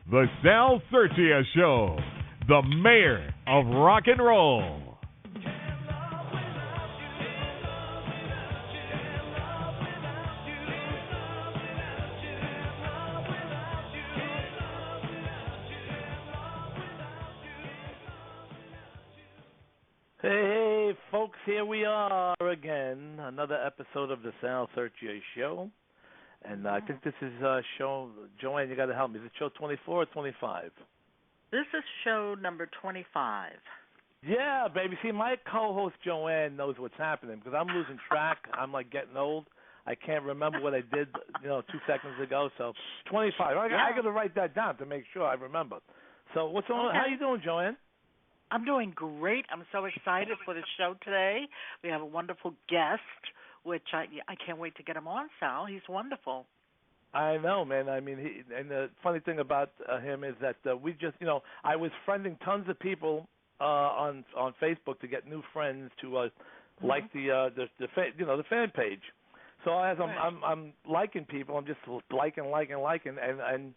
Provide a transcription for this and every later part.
The Sal Sirchia Show, the mayor of rock and roll. Hey, folks, here we are again, another episode of the Sal Sirchia Show. And I think this is show, Joanne, you got to help me. Is it show 24 or 25? This is show number 25. Yeah, baby. See, my co-host Joanne knows what's happening because I'm losing track. I'm like getting old. I can't remember what I did, 2 seconds ago. So 25. I got to write that down to make sure I remember. So what's on? Okay. How you doing, Joanne? I'm doing great. I'm so excited for the show today. We have a wonderful guest, which I can't wait to get him on, Sal. He's wonderful. I know, man. I mean, and the funny thing about him is that we just, I was friending tons of people on Facebook to get new friends to like the fan page. So as I'm liking people, I'm just liking, and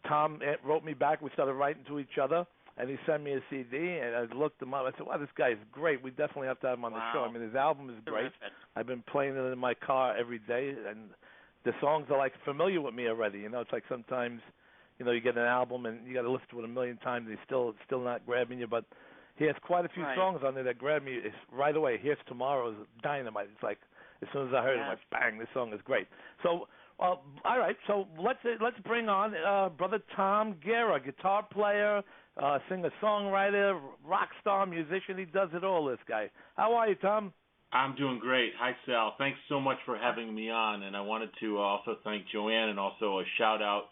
Tom wrote me back. We started writing to each other. And he sent me a CD, and I looked him up. I said, wow, this guy is great. We definitely have to have him on the show. I mean, his album is great. I've been playing it in my car every day, and the songs are, like, familiar with me already. It's like sometimes, you get an album, and you got to listen to it a million times, and he's still not grabbing you. But he has quite a few songs on there that grab me right away. Here's Tomorrow is dynamite. It's like, as soon as I heard it, I'm like, bang, this song is great. So, all right, so let's bring on Brother Tom Guerra, guitar player, singer-songwriter, rock star, musician. He does it all, this guy. How are you, Tom? I'm doing great. Hi, Sal. Thanks so much for having me on. And I wanted to also thank Joanne and also a shout-out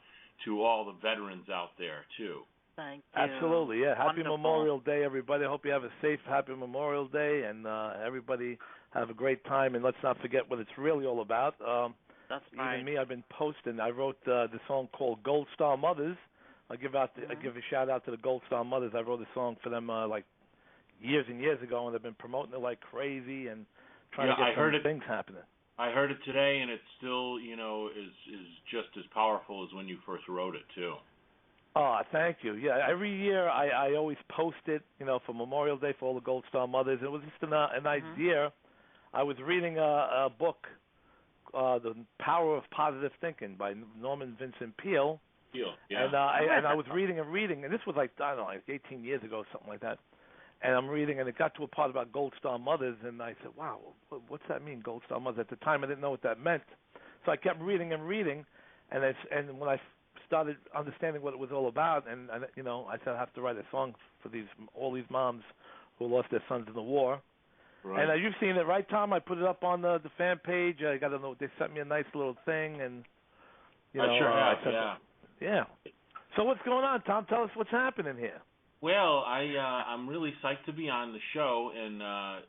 to all the veterans out there, too. Thank you. Absolutely, yeah. Happy Wonderful. Memorial Day, everybody. I hope you have a safe, happy Memorial Day, and everybody have a great time. And let's not forget what it's really all about. That's right. Even me, I've been posting. I wrote the song called Gold Star Mothers. I give a shout out to the Gold Star Mothers. I wrote a song for them like years and years ago, and they've been promoting it like crazy and trying to get some things happening. I heard it today, and it still, is just as powerful as when you first wrote it too. Oh, thank you. Yeah, every year I always post it, for Memorial Day for all the Gold Star Mothers. It was just an idea. I was reading a book, The Power of Positive Thinking by Norman Vincent Peale. Yeah. And I was reading, and this was like 18 years ago, something like that. And I'm reading, and it got to a part about Gold Star Mothers, and I said, wow, what's that mean, Gold Star Mothers? At the time, I didn't know what that meant. So I kept reading, and when I started understanding what it was all about, and I said I have to write a song for all these moms who lost their sons in the war. Right. And you've seen it, right, Tom? I put it up on the fan page. I got to know, they sent me a nice little thing, and I sure have, yeah. So what's going on, Tom? Tell us what's happening here. Well, I'm really psyched to be on the show, and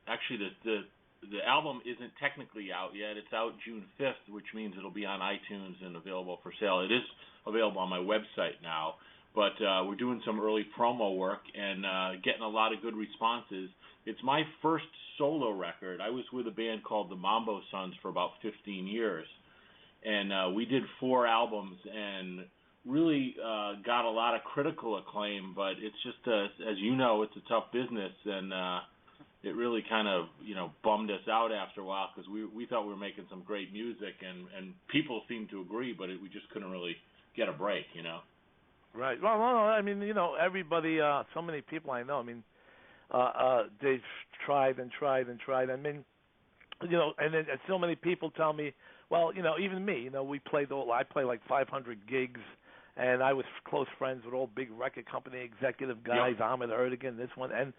actually the album isn't technically out yet. It's out June 5th, which means it'll be on iTunes and available for sale. It is available on my website now, but we're doing some early promo work and getting a lot of good responses. It's my first solo record. I was with a band called the Mambo Sons for about 15 years, and we did 4 albums and really got a lot of critical acclaim, but it's just, as you know, it's a tough business, and it really kind of, bummed us out after a while because we thought we were making some great music, and people seemed to agree, but we just couldn't really get a break, Right. Well, I mean, everybody, so many people I know, I mean, they've tried and tried and tried. I mean, and then so many people tell me, well, even me, I play like 500 gigs, and I was close friends with all big record company executive guys, Ahmet Ertegun, this one, and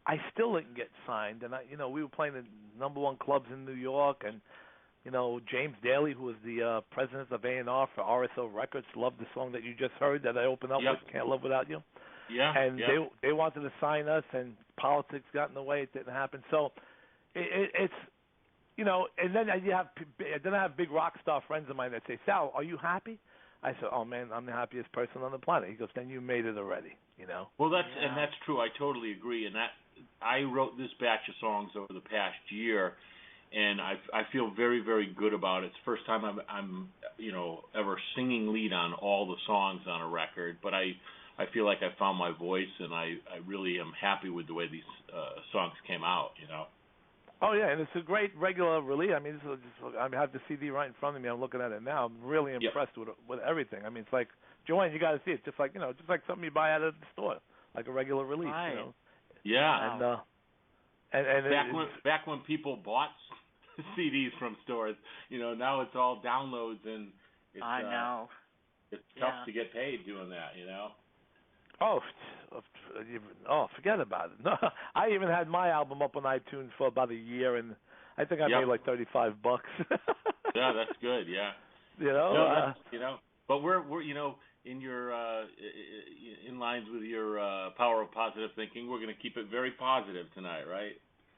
I still didn't get signed. And we were playing the #1 clubs in New York, and James Daly, who was the president of A&R for RSO Records, loved the song that you just heard that I opened up with, Can't Live Without You. Yeah. And they wanted to sign us, and politics got in the way. It didn't happen. So it's and then I have big rock star friends of mine that say, Sal, are you happy? I said, oh, man, I'm the happiest person on the planet. He goes, then you made it already, Well, that's true. I totally agree. And that I wrote this batch of songs over the past year, and I feel very, very good about it. It's the first time I'm ever singing lead on all the songs on a record, but I feel like I found my voice, and I really am happy with the way these songs came out, Oh yeah, and it's a great regular release. I mean, I have the CD right in front of me. I'm looking at it now. I'm really impressed with everything. I mean, it's like, Joanne, you got to see it. Just like something you buy out of the store, like a regular release. Right. Yeah. And back when people bought CDs from stores, now it's all downloads, and it's, I know. It's tough to get paid doing that, Oh, forget about it. No, I even had my album up on iTunes for about a year, and I think I made like $35. Yeah, that's good. Yeah. But we're in your in lines with your power of positive thinking. We're going to keep it very positive tonight, right?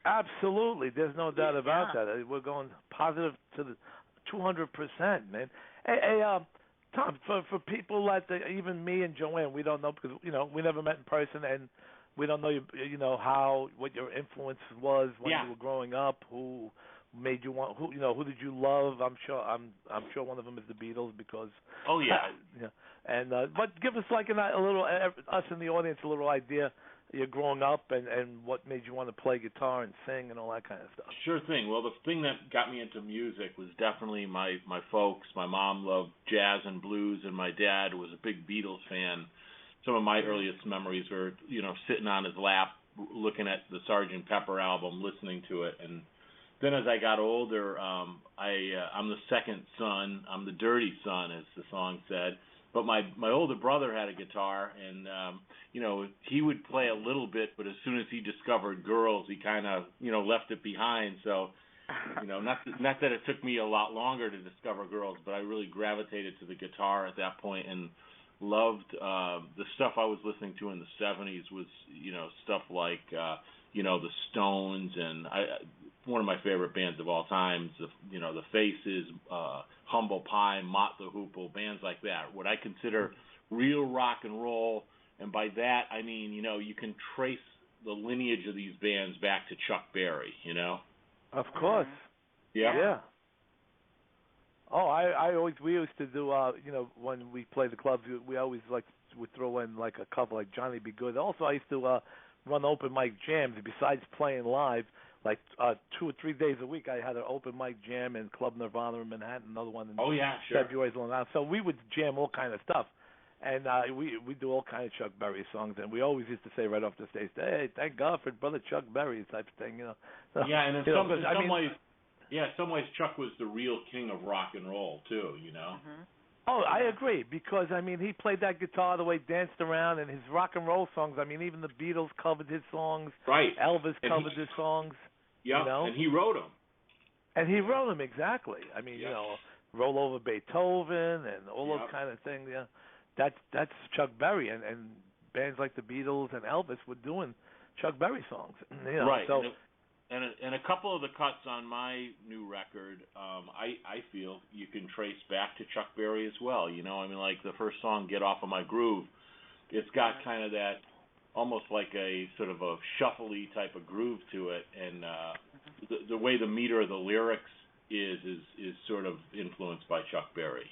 Absolutely. There's no doubt about that. We're going positive to the 200%, man. Hey, Tom, for people like even me and Joanne, we don't know because we never met in person, and we don't know what your influence was when you were growing up. Who made you want? Who did you love? I'm sure one of them is the Beatles because. Oh yeah. And but give us like a little us in the audience a little idea. You're growing up and what made you want to play guitar and sing and all that kind of stuff. Sure thing. Well, the thing that got me into music was definitely my folks. My mom loved jazz and blues, and my dad was a big Beatles fan. Some of my earliest memories were, sitting on his lap, looking at the Sgt. Pepper album, listening to it. And then as I got older, I'm the second son. I'm the dirty son, as the song said. But my older brother had a guitar, and he would play a little bit, but as soon as he discovered girls, he kind of left it behind. So not that it took me a lot longer to discover girls, but I really gravitated to the guitar at that point and loved the stuff I was listening to in the 70s was stuff like the Stones, and one of my favorite bands of all time, the Faces, Humble Pie, Mott the Hoople, bands like that. What I consider real rock and roll, and by that I mean you can trace the lineage of these bands back to Chuck Berry. Of course. Yeah. Oh, we used to do when we played the clubs, we always would throw in like a cover like Johnny Be Good. Also, I used to run open mic jams. Besides playing live, like 2 or 3 days a week, I had an open mic jam in Club Nirvana in Manhattan, another one in February. So we would jam all kind of stuff, and we do all kind of Chuck Berry songs, and we always used to say right off the stage, "Hey, thank God for brother Chuck Berry," type of thing, So, and in some ways, Chuck was the real king of rock and roll too, Mm-hmm. Oh, I agree, because, he played that guitar the way he danced around, and his rock and roll songs, even the Beatles covered his songs. Right. Elvis covered his songs. Yeah, and he wrote them. And he wrote them, exactly. Roll Over Beethoven and all those kind of things. Yeah, that's Chuck Berry, and bands like the Beatles and Elvis were doing Chuck Berry songs. Right. So, and a couple of the cuts on my new record, I feel you can trace back to Chuck Berry as well. Like the first song, "Get Off of My Groove," it's got kind of that almost like a sort of a shuffly type of groove to it, and the way the meter of the lyrics is sort of influenced by Chuck Berry.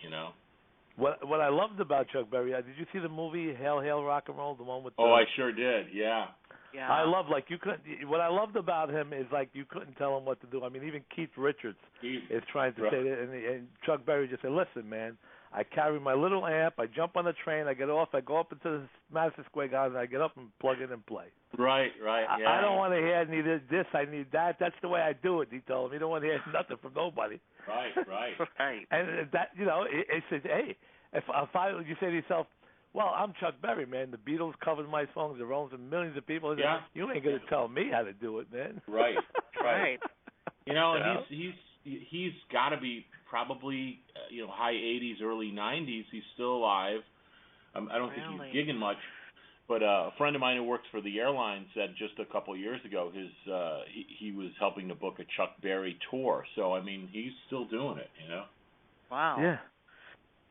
What I loved about Chuck Berry, did you see the movie Hail Hail Rock and Roll, the one with? I sure did. Yeah. Yeah. I love you couldn't. What I loved about him is you couldn't tell him what to do. Even Keith Richards is trying to say that, and Chuck Berry just said, "Listen, man, I carry my little amp. I jump on the train. I get off. I go up into the Madison Square Garden. I get up and plug in and play." Right. Yeah. I don't want to hear neither this. I need that. That's the way I do it. He told him. He don't want to hear nothing from nobody. Right. Right. And that it says, hey, if you say to yourself, well, I'm Chuck Berry, man. The Beatles covered my songs. The Rolling Stones, millions of people. Yeah. You ain't gonna tell me how to do it, man. Right. Right. He's got to be probably high 80s, early 90s. He's still alive. I don't think he's gigging much, but a friend of mine who works for the airline said just a couple of years ago he was helping to book a Chuck Berry tour. So he's still doing it. Wow. Yeah.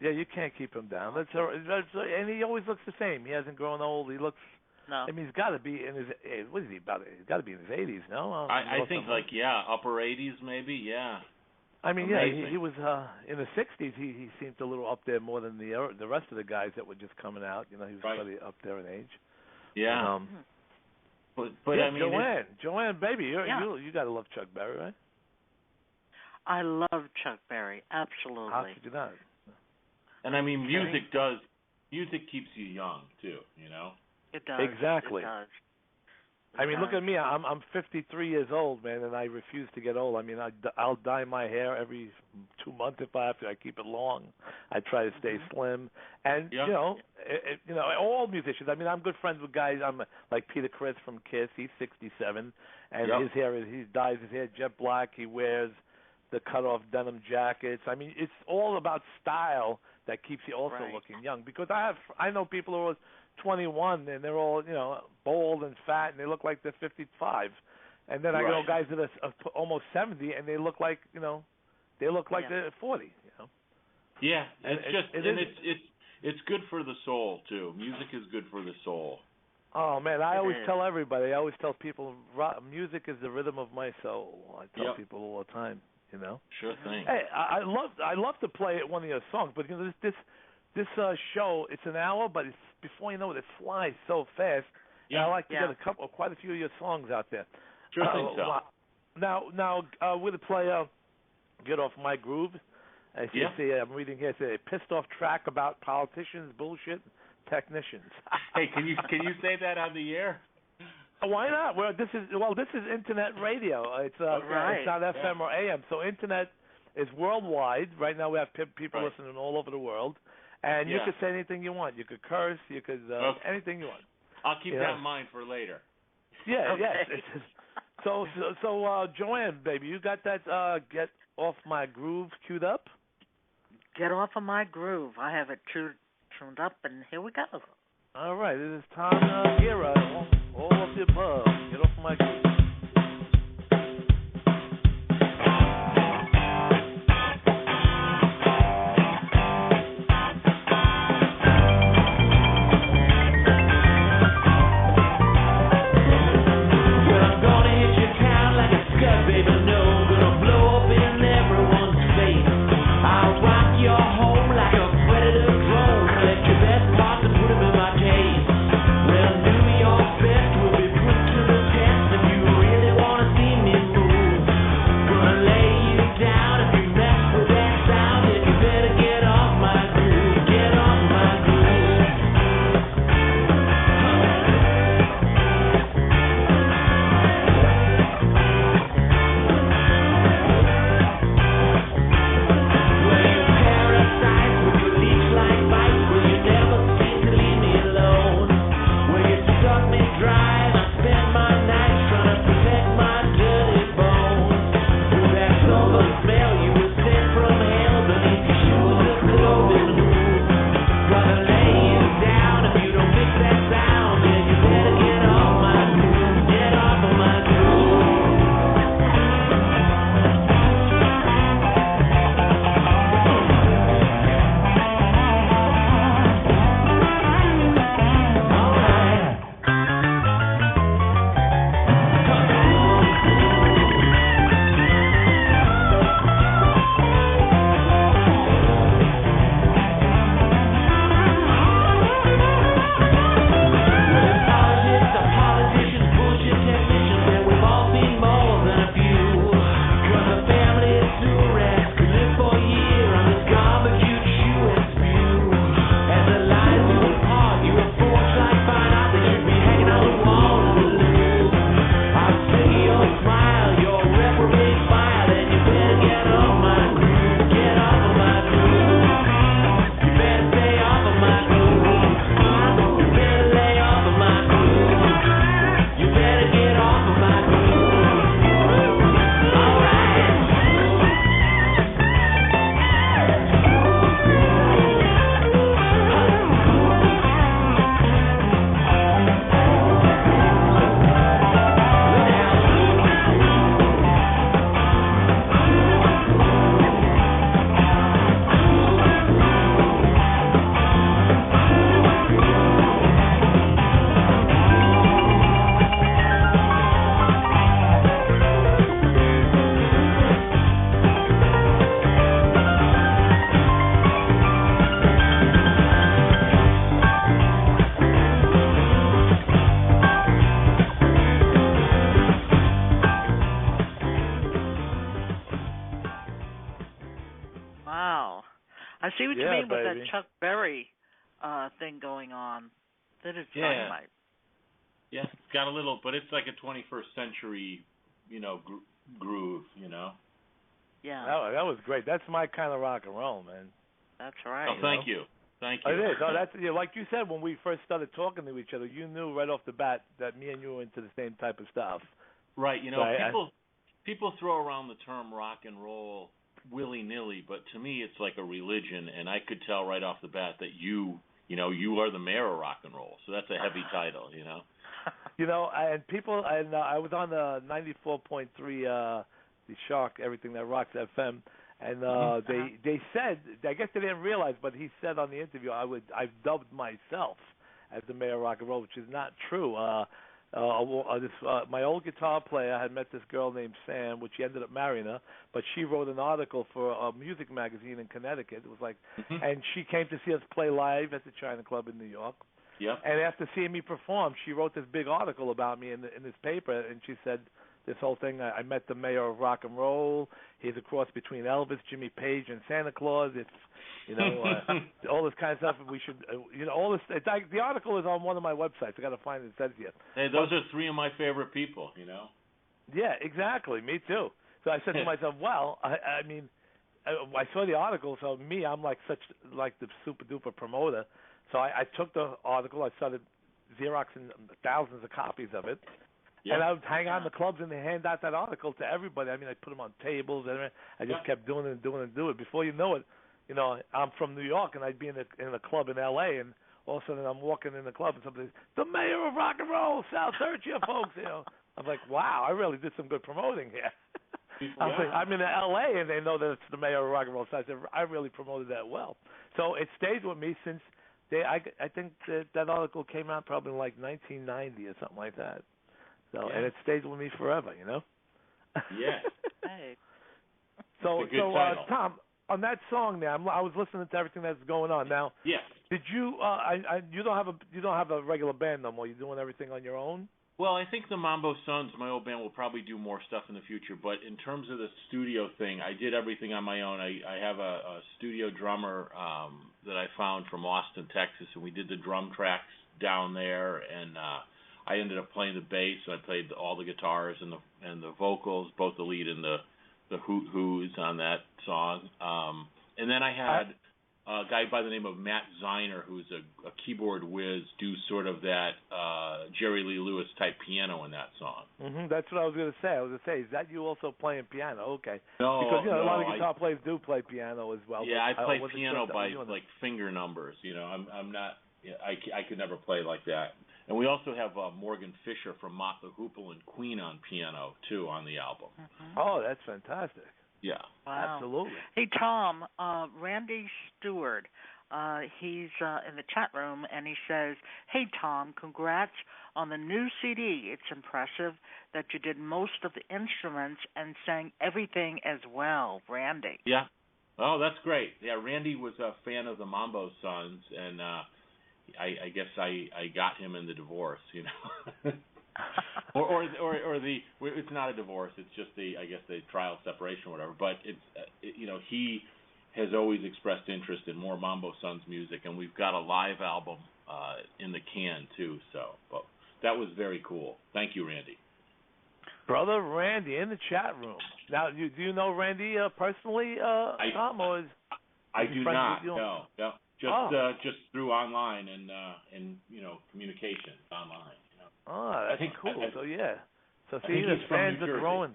Yeah, you can't keep him down. And he always looks the same. He hasn't grown old. He looks No. I mean, he's got to be in his. What is he about? He's got to be in his 80s, no? I think upper 80s maybe. Yeah. I mean, Amazing. he was in the 60s. He seemed a little up there more than the rest of the guys that were just coming out. You know, he was probably up there in age. Yeah. But yeah, I mean, Joanne, baby, you got to love Chuck Berry, right? I love Chuck Berry, absolutely. How could you not? And I mean, music keeps you young too. You know. It does. Exactly. It does. I mean, look at me. I'm 53 years old, man, and I refuse to get old. I mean, I'll dye my hair every 2 months if I have to. I keep it long. I try to stay slim, and you know, all musicians. I mean, I'm good friends with guys. I'm like Peter Criss from Kiss. He's 67, and his hair he dyes his hair jet black. He wears the cut-off denim jackets. I mean, it's all about style that keeps you also looking young. Because I know people who are 21 and they're all bald and fat and they look like they're 55, and then I know guys that are almost 70 and they look like they're 40. Yeah, it's good for the soul too. Music is good for the soul. Oh man, I always tell everybody. I always tell people, music is the rhythm of my soul. I tell people all the time. Sure thing. Hey, I love to play one of your songs, but this show, it's an hour, but it's before you know it flies so fast. Yeah. And I like to get quite a few of your songs out there. Sure thing, so. Now we're to play "Get Off My Groove." As you see, I'm reading here. It's a pissed off track about politicians, bullshit, technicians. Hey, can you say that on the air? Why not? Well, this is internet radio. It's it's not FM or AM. So internet is worldwide. Right now we have people listening all over the world, and you could say anything you want. You could curse. You could anything you want. I'll keep that in mind for later. Yeah, So Joanne, baby, you got that "Get Off My Groove" queued up? Get off of my groove. I have it tuned up, and here we go. All right, it is time Guerra. All of the above. Get off my groove. Well, New York best will be put to the test if you with that baby. Chuck Berry thing going on. That is dynamite. Yeah, it's got a little, but it's like a 21st century, groove, Yeah. That was great. That's my kind of rock and roll, man. That's right. Oh, thank you. Thank you. It is. Oh, that's like you said when we first started talking to each other. You knew right off the bat that me and you were into the same type of stuff. Right. People throw around the term rock and roll willy-nilly, but to me it's like a religion, and I could tell right off the bat that you are the mayor of rock and roll. So that's a heavy title, And people, and I was on the 94.3, the Shark, Everything That Rocks FM, and they said, I guess they didn't realize, but he said on the interview, I've dubbed myself as the mayor of rock and roll, which is not true. My old guitar player had met this girl named Sam, which he ended up marrying her, but she wrote an article for a music magazine in Connecticut. It was like, and she came to see us play live at the China Club in New York. Yep. And after seeing me perform, she wrote this big article about me in this paper, and she said this whole thing. I met the mayor of rock and roll. He's a cross between Elvis, Jimmy Page, and Santa Claus. It's all this kind of stuff. We should, all this. The article is on one of my websites. I got to find it. It says here. Hey, those are three of my favorite people. Yeah, exactly. Me too. So I said to myself, well, I mean, I saw the article. So I'm like the super duper promoter. So I took the article. I started Xeroxing thousands of copies of it. Yep. And I would hang out in the clubs and hand out that article to everybody. I mean, I put them on tables and I just kept doing it and doing it and doing it. Before you know it, I'm from New York and I'd be in a club in L.A. and all of a sudden I'm walking in the club and somebody's, the mayor of rock and roll, Sal Sirchia, folks. I'm like, wow, I really did some good promoting here. I'm in L.A. and they know that it's the mayor of rock and roll. So I said, I really promoted that well. So it stayed with me since I think that article came out probably in like 1990 or something like that. So and it stays with me forever, Yeah. Hey. So Tom, on that song now, I was listening to everything that's going on. Now, yes. Did you? You don't have a regular band no more. You're doing everything on your own. Well, I think the Mambo Sons, my old band, will probably do more stuff in the future. But in terms of the studio thing, I did everything on my own. I have a studio drummer that I found from Austin, Texas, and we did the drum tracks down there. And I ended up playing the bass, and I played all the guitars and the vocals, both the lead and the who's on that song. And then I had a guy by the name of Matt Zeiner, who's a keyboard whiz, do sort of that Jerry Lee Lewis type piano in that song. Mm-hmm. That's what I was going to say. I was going to say, is that you also playing piano? Okay. No, because a lot of guitar players do play piano as well. Yeah, I play piano by like finger numbers. I'm not. I could never play like that. And we also have Morgan Fisher from Mott, the Hoople, and Queen on piano too on the album. Mm-hmm. Oh, that's fantastic. Yeah. Wow. Absolutely. Hey, Tom, Randy Stewart, he's in the chat room, and he says, hey, Tom, congrats on the new CD. It's impressive that you did most of the instruments and sang everything as well, Randy. Yeah. Oh, that's great. Yeah, Randy was a fan of the Mambo Sons, and I guess I got him in the divorce, or it's not a divorce. It's just the trial separation or whatever. But he has always expressed interest in more Mambo Sons music, and we've got a live album in the can too. So, but that was very cool. Thank you, Randy. Brother Randy in the chat room. Now, do you know Randy personally, Tom, or is I do not. No. Just through online and communication online. Oh, that's cool. So yeah. So see, the fans are growing.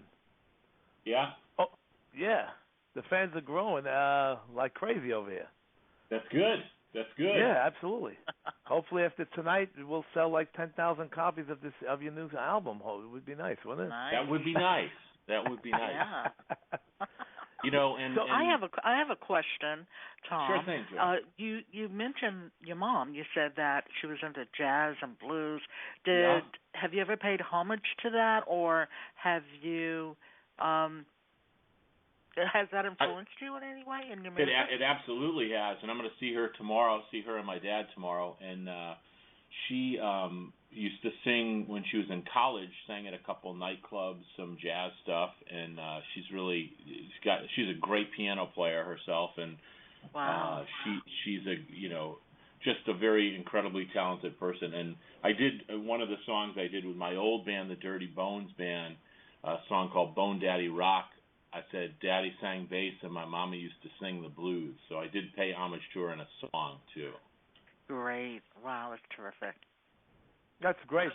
Yeah. Oh, yeah. The fans are growing like crazy over here. That's good. Yeah, absolutely. Hopefully, after tonight, we'll sell like 10,000 copies of your new album. Oh, it would be nice, wouldn't it? Nice. That would be nice. Yeah. And I have a question, Tom. Sure thing, Joe. You mentioned your mom. You said that she was into jazz and blues. Have you ever paid homage to that, or have you? Has that influenced you in any way in your music? It absolutely has, and I'm going to see her tomorrow. See her and my dad tomorrow, and she used to sing when she was in college. Sang at a couple nightclubs, some jazz stuff, and she's a great piano player herself, and Wow. She's a just a very incredibly talented person. And I did one of the songs I did with my old band, the Dirty Bones Band, a song called Bone Daddy Rock. I said Daddy sang bass and my mama used to sing the blues. So I did pay homage to her in a song too. Great. Wow, that's terrific. That's great.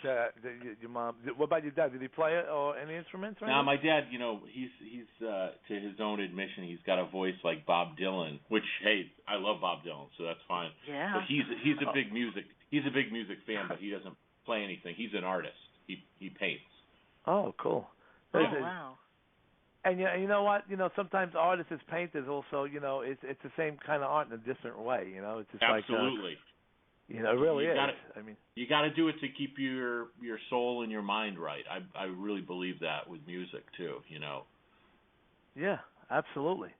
Your mom. What about your dad? Did he play or any instruments? Or now, my dad, he's to his own admission, he's got a voice like Bob Dylan. Which, hey, I love Bob Dylan, so that's fine. Yeah. But he's a big music fan, but he doesn't play anything. He's an artist. He paints. Oh, cool. Oh, wow. And you know what? Sometimes artists as painters also, it's the same kind of art in a different way. It's just absolutely. It really is. You got to do it to keep your soul and your mind right. I really believe that with music too. Yeah, absolutely.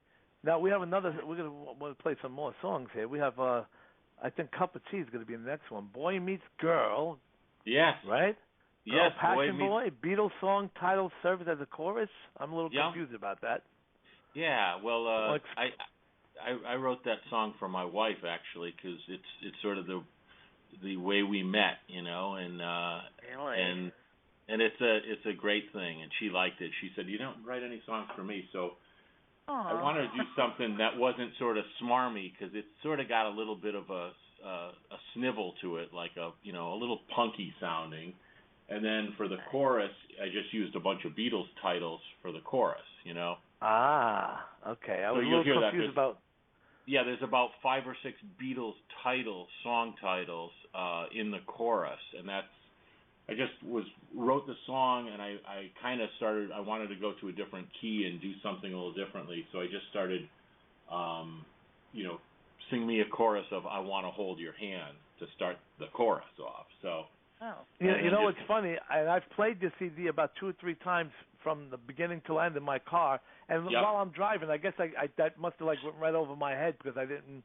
Now we have another. We're gonna play some more songs here. We have, I think, Cup of Tea is gonna be the next one. Boy Meets Girl. Yes. Right. Yes. Passion Boy. Beatles song title serves as a chorus. I'm a little confused about that. Yeah. Well, I wrote that song for my wife actually because it's sort of the way we met, and Really? and it's a great thing, and she liked it. She said, "You don't write any songs for me," so I wanted to do something that wasn't sort of smarmy because it sort of got a little bit of a snivel to it, like a little punky sounding. And then for the chorus, I just used a bunch of Beatles titles for the chorus, Ah, okay. I was a little confused about. Yeah, there's about 5 or 6 Beatles song titles in the chorus, and I just wrote the song, and I kind of started. I wanted to go to a different key and do something a little differently, so I just started, sing me a chorus of "I Want to Hold Your Hand" to start the chorus off. So. Oh. It's funny. I've played this CD about 2 or 3 times from the beginning to end in my car, and while I'm driving, I guess I that must have went right over my head because I didn't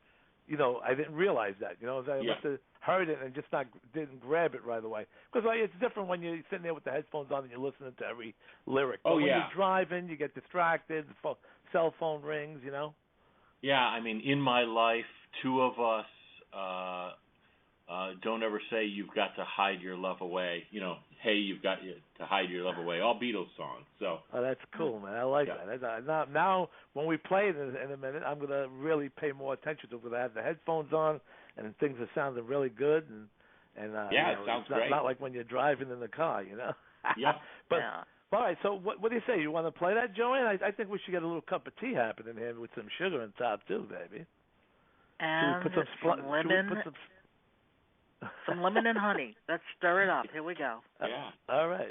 realize that. I must have heard it and just didn't grab it right away. Because it's different when you're sitting there with the headphones on and you're listening to every lyric. But when you're driving, you get distracted. The cell phone rings. Yeah, I mean, in my life, 2 of us. Don't ever say you've got to hide your love away. Hey, you've got to hide your love away. All Beatles songs. So. Oh, that's cool, man. I like that. Now, when we play it in a minute, I'm gonna really pay more attention to it because I have the headphones on and things are sounding really good and it sounds great. Not like when you're driving in the car, Yeah. But all right. So what do you say? You want to play that, Joanne? I think we should get a little cup of tea happening here with some sugar on top too, baby. And some lemon. Some lemon and honey. Let's stir it up. Here we go. Yeah. All right.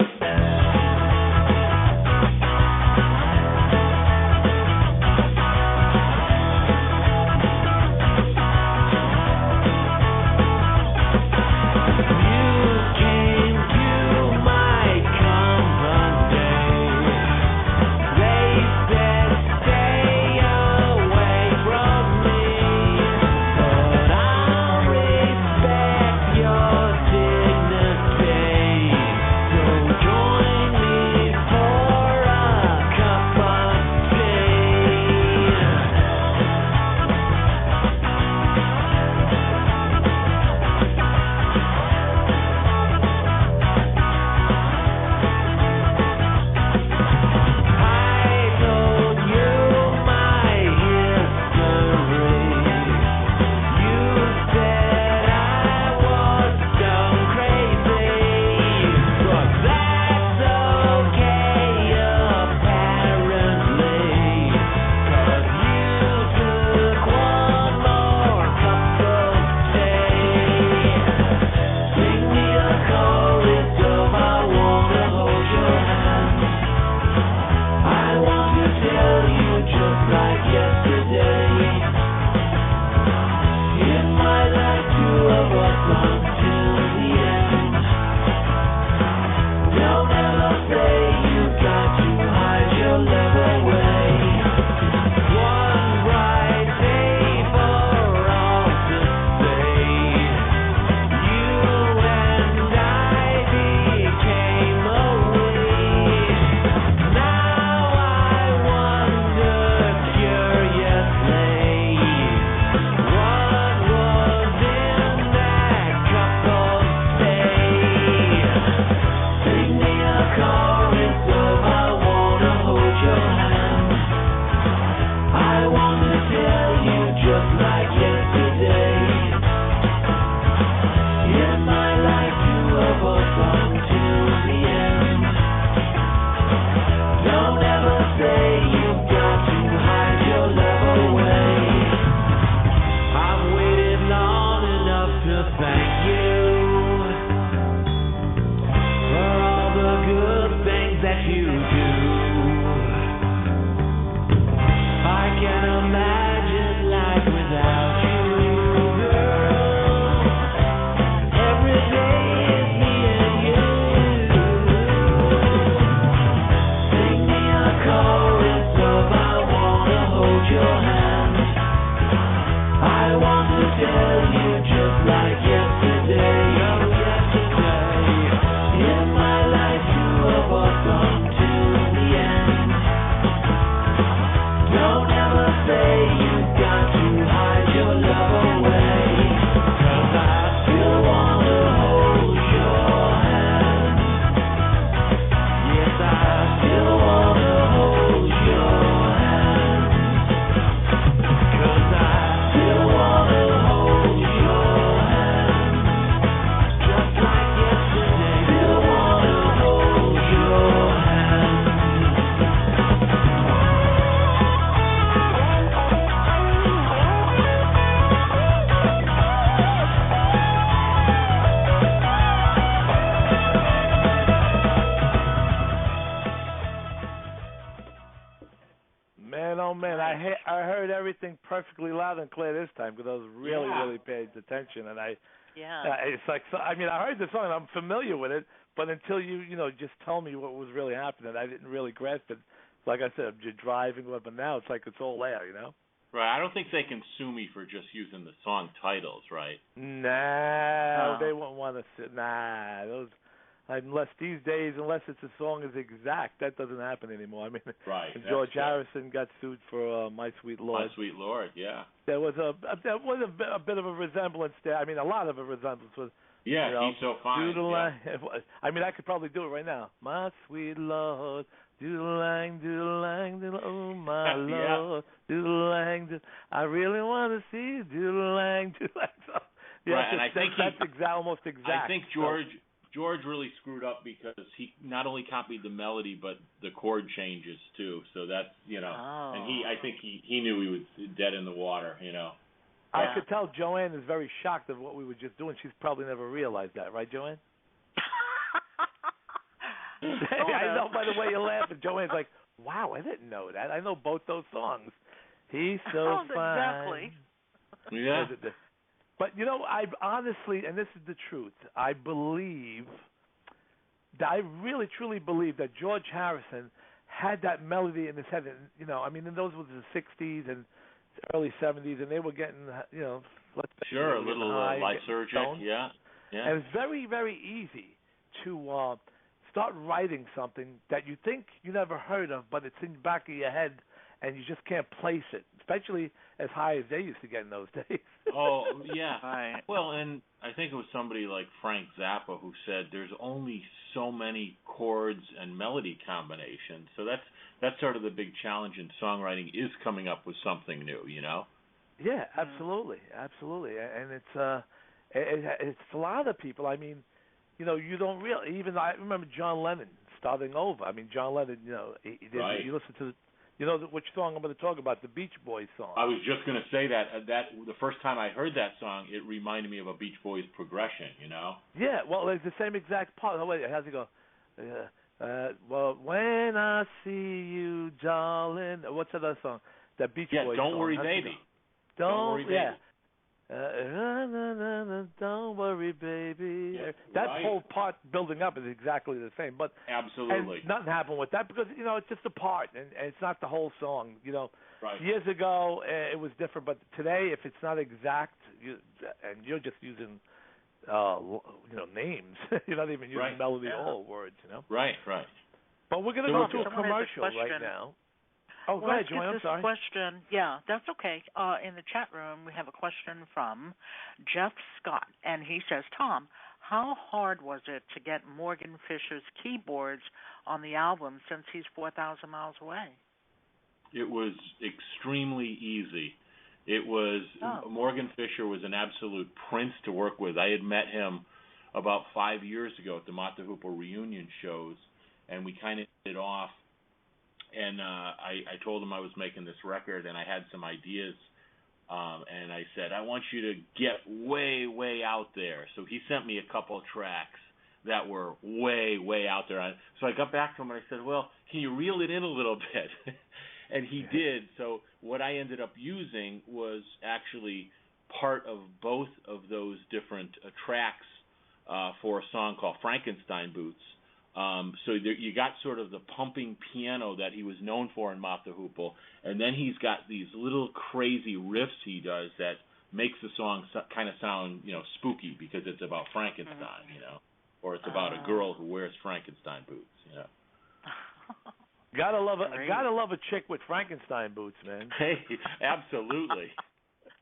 Join me. you do. I can't imagine life without you, girl. Every day is me and you. Sing me a chorus of I wanna hold your hand. I want to tell you just like yesterday. In my life you have walked on to the end. Don't ever say you've got to hide your love away, 'cause I still wanna hold your hand. Yes, I still wanna hold your hand, 'cause I still wanna hold your hand. Just like yesterday, still wanna hold your hand. Man, oh man, I heard everything perfectly loud and clear this time because I was really paying attention, and it's like, so, I mean, I heard the song and I'm familiar with it, but until you just tell me what was really happening, I didn't really grasp it. Like I said, I'm just driving, but now it's like it's all there, Right. I don't think they can sue me for just using the song titles, right? Nah, they won't want to sit. Nah, those. Unless these days, unless it's a song is exact, that doesn't happen anymore. I mean, right. George Harrison got sued for "My Sweet Lord." My Sweet Lord, yeah. There was a bit of a resemblance there. I mean, a lot of a resemblance was. Yeah, he's so fine. Yeah. I mean, I could probably do it right now. My sweet Lord, doodle-lang, doodle-lang, doodle, oh my Lord, doodle-lang, doodle. I really want to see you, doodle-lang, doodle-lang. So, yeah, right, and I think that's almost exact. I think George really screwed up because he not only copied the melody but the chord changes too. So that's and I think he knew he was dead in the water. I could tell Joanne is very shocked of what we were just doing. She's probably never realized that, right, Joanne? I know by the way you're laughing. Joanne's like, wow, I didn't know that. I know both those songs. He's so fine. Exactly. Yeah. But, I honestly, and this is the truth, I really truly believe that George Harrison had that melody in his head. And, I mean, and those were the 60s and early 70s, and they were getting, let's say, sure, a little lysergic, yeah. And it's very, very easy to start writing something that you think you never heard of, but it's in the back of your head, and you just can't place it, especially as high as they used to get in those days. Oh, yeah. Right. Well, and I think it was somebody like Frank Zappa who said there's only so many chords and melody combinations. So that's sort of the big challenge in songwriting is coming up with something new, Yeah, absolutely. And it's a lot of people. I mean, you don't really, even I remember John Lennon starting over. I mean, John Lennon, right. You listen to which song I'm going to talk about, the Beach Boys song. I was just going to say that the first time I heard that song, it reminded me of a Beach Boys progression, Yeah, well, it's the same exact part. Oh, wait, how's it go? Well, when I see you, darling. What's that other song? That Beach Boys Don't song. Worry, Baby. Don't Worry, Baby. Don't worry, baby. Yeah, that right. whole part building up is exactly the same, but absolutely, and nothing happened with that because it's just a part, and it's not the whole song. Right. Years ago it was different, but today, if it's not exact, and you're just using, names, you're not even using melody or words, Right. But we're gonna go to a commercial right now. Oh, go ahead, Joanne. I'm sorry. Question. Yeah, that's okay. In the chat room, we have a question from Jeff Scott, and he says, Tom, how hard was it to get Morgan Fisher's keyboards on the album since he's 4,000 miles away? It was extremely easy. It was Morgan Fisher was an absolute prince to work with. I had met him about 5 years ago at the Mott the Hoople reunion shows, and we kind of hit it off. And I told him I was making this record, and I had some ideas. And I said, I want you to get way, way out there. So he sent me a couple of tracks. that were way, way out there. So I got back to him and I said, well, can you reel it in a little bit? And he did. So what I ended up using was actually part of both of those different tracks for a song called Frankenstein Boots. So there, you got sort of the pumping piano that he was known for in Mott the Hoople, and then he's got these little crazy riffs he does that makes the song kind of sound, spooky because it's about Frankenstein, or it's about a girl who wears Frankenstein boots, Gotta love a chick with Frankenstein boots, man. Hey, absolutely.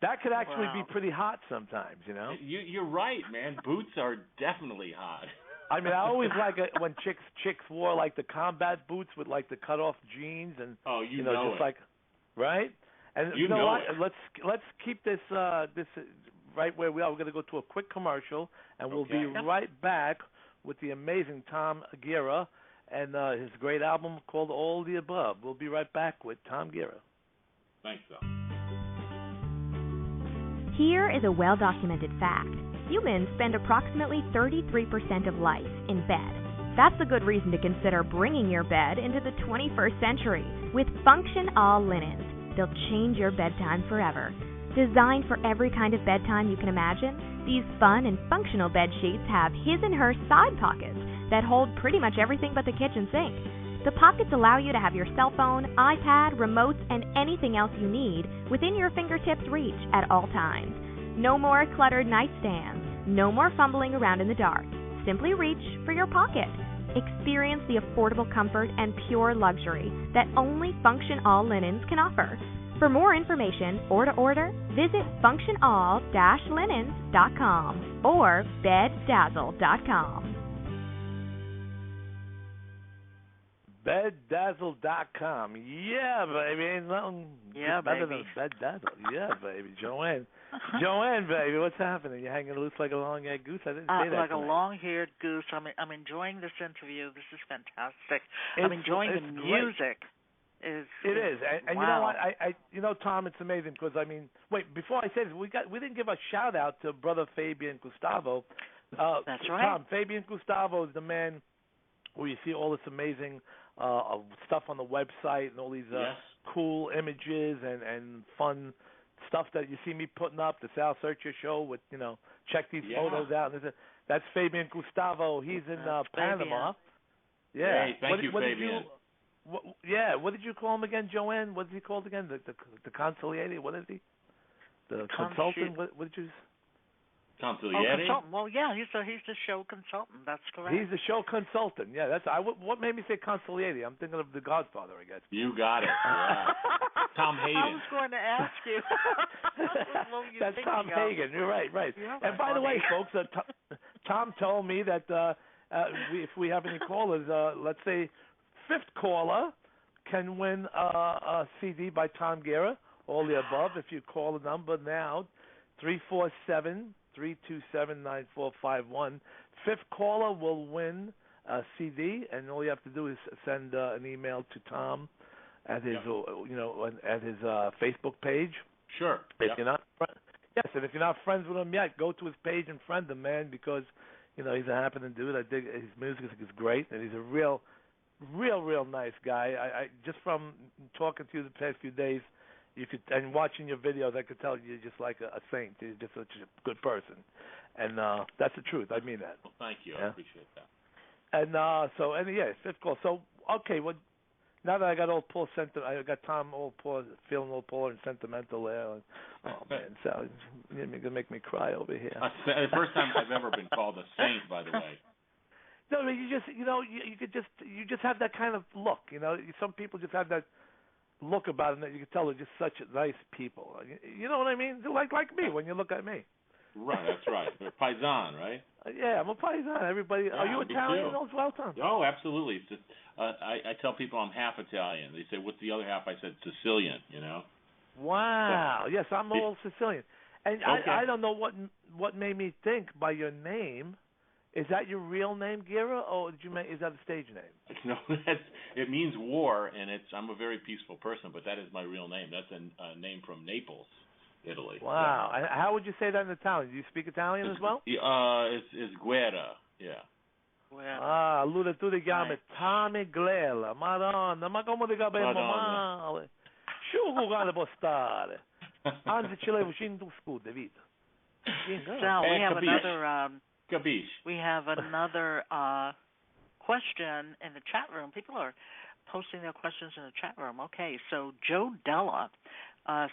That could actually be pretty hot sometimes, You're right, man. Boots are definitely hot. I mean, I always like it when chicks wore like the combat boots with like the cut off jeans and just it. like, right? And you know what? It. Let's keep this right where we are. We're going to go to a quick commercial, and we'll be right back with the amazing Tom Guerra and his great album called All the Above. We'll be right back with Tom Guerra. Thanks, Sal. Here is a well-documented fact. Humans spend approximately 33% of life in bed. That's a good reason to consider bringing your bed into the 21st century. With Function All Linens, they'll change your bedtime forever. Designed for every kind of bedtime you can imagine, these fun and functional bed sheets have his and her side pockets that hold pretty much everything but the kitchen sink. The pockets allow you to have your cell phone, iPad, remotes, and anything else you need within your fingertips' reach at all times. No more cluttered nightstands. No more fumbling around in the dark. Simply reach for your pocket. Experience the affordable comfort and pure luxury that only Function All Linens can offer. For more information or to order, visit functionall-linens.com or beddazzle.com. Beddazzle.com. Yeah, baby. Ain't nothing better than Beddazzle. Yeah, baby. Joanne, baby, what's happening? You're hanging loose like a long-haired goose? I didn't say that. Like a long-haired goose. I'm enjoying this interview. This is fantastic. I'm enjoying the music. It is. And wow. You know what? I Tom, it's amazing because, wait, before I say this, we didn't give a shout-out to Brother Fabian Gustavo. That's right. Tom, Fabian Gustavo is the man where you see all this amazing stuff on the website and all these cool images and fun stuff that you see me putting up, the Sal Sirchia show with, check these photos out. That's Fabian Gustavo. He's in Panama. Yeah. Hey, thank you, Fabian. What did you call him again, Joanne? What is he called again? The consigliere? What is he? The consultant? What did you... Consigliere? Consultant. Well, yeah, he's the show consultant. That's correct. He's the show consultant. Yeah, what made me say consigliere? I'm thinking of The Godfather, I guess. You got it. Yeah. Tom Hayden. I was going to ask you. That's Tom Hagen. You're right. Yeah, and by the way, folks, Tom told me that if we have any callers, let's say fifth caller can win a CD by Tom Guerra, All the Above. If you call the number now, 347-327-9451. Fifth caller will win a CD, and all you have to do is send an email to Tom at his, at his Facebook page. Sure. If you're not, and if you're not friends with him yet, go to his page and friend him, man, because he's a happening dude. I dig his music is great, and he's a real nice guy. I just from talking to you the past few days, and watching your videos, I could tell you're just like a saint. You're just such a good person, and that's the truth. I mean that. Well, thank you. I appreciate that. And fifth call. So okay, well, now that I got I got Tom feeling all poor and sentimental there. Oh man, so you're gonna make me cry over here. The first time I've ever been called a saint, by the way. No, you just you just have that kind of look. Some people just have that look about them that you can tell they're just such nice people. You know what I mean? They're like me when you look at me. Right, that's right. They're paisan, right? Yeah, I'm a paisan. Everybody, yeah, are you Italian as well, Tom? Oh, absolutely. It's just, I tell people I'm half Italian. They say, "What's the other half?" I said, "Sicilian." Wow. Yes, I'm all Sicilian. And okay. I don't know what made me think by your name. Is that your real name, Guerra, or is that a stage name? No, it means war, and I'm a very peaceful person, but that is my real name. That's a name from Naples, Italy. Wow. Yeah. How would you say that in Italian? Do you speak Italian as well? It's Guerra, yeah. Ah, lui tu ti chiami Tommy Glella. Madonna, ma come ti capiamo male? Sciugo che può stare. Anzi, ce l'avevo 100 scudi, vita. Sal, we have capiche. another Capiche. we have another question in the chat room. People are posting their questions in the chat room. Okay, so Joe Della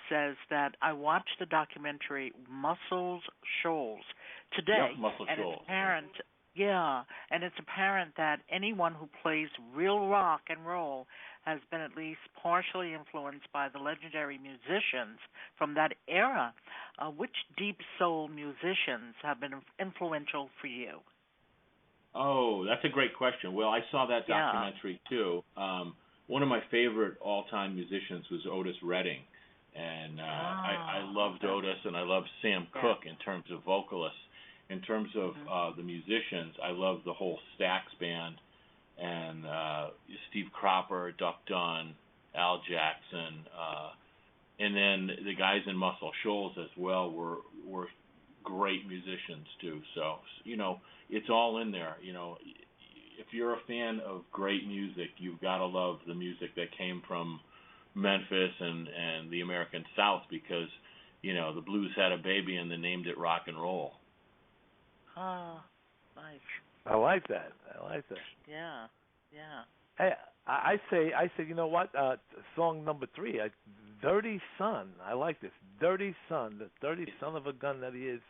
says that I watched the documentary Muscle Shoals today, Yep, Muscle and Shoals. it's apparent, and it's apparent that anyone who plays real rock and roll has been at least partially influenced by the legendary musicians from that era. Which deep soul musicians have been influential for you? Oh, that's a great question. Well, I saw that documentary too. One of my favorite all-time musicians was Otis Redding, and I loved Otis, and I loved Sam Cooke in terms of vocalists. In terms of the musicians, I loved the whole Stax band, and Steve Cropper, Duck Dunn, Al Jackson, and then the guys in Muscle Shoals as well were great musicians too. So, you know, it's all in there. You know, if you're a fan of great music, you've got to love the music that came from Memphis and the American South, because, you know, the blues had a baby and they named it rock and roll. Oh, nice. I like that. Yeah. Hey, I say, you know what? Song number 3, Dirty Son. I like this. Dirty Son, the dirty son of a gun that he is.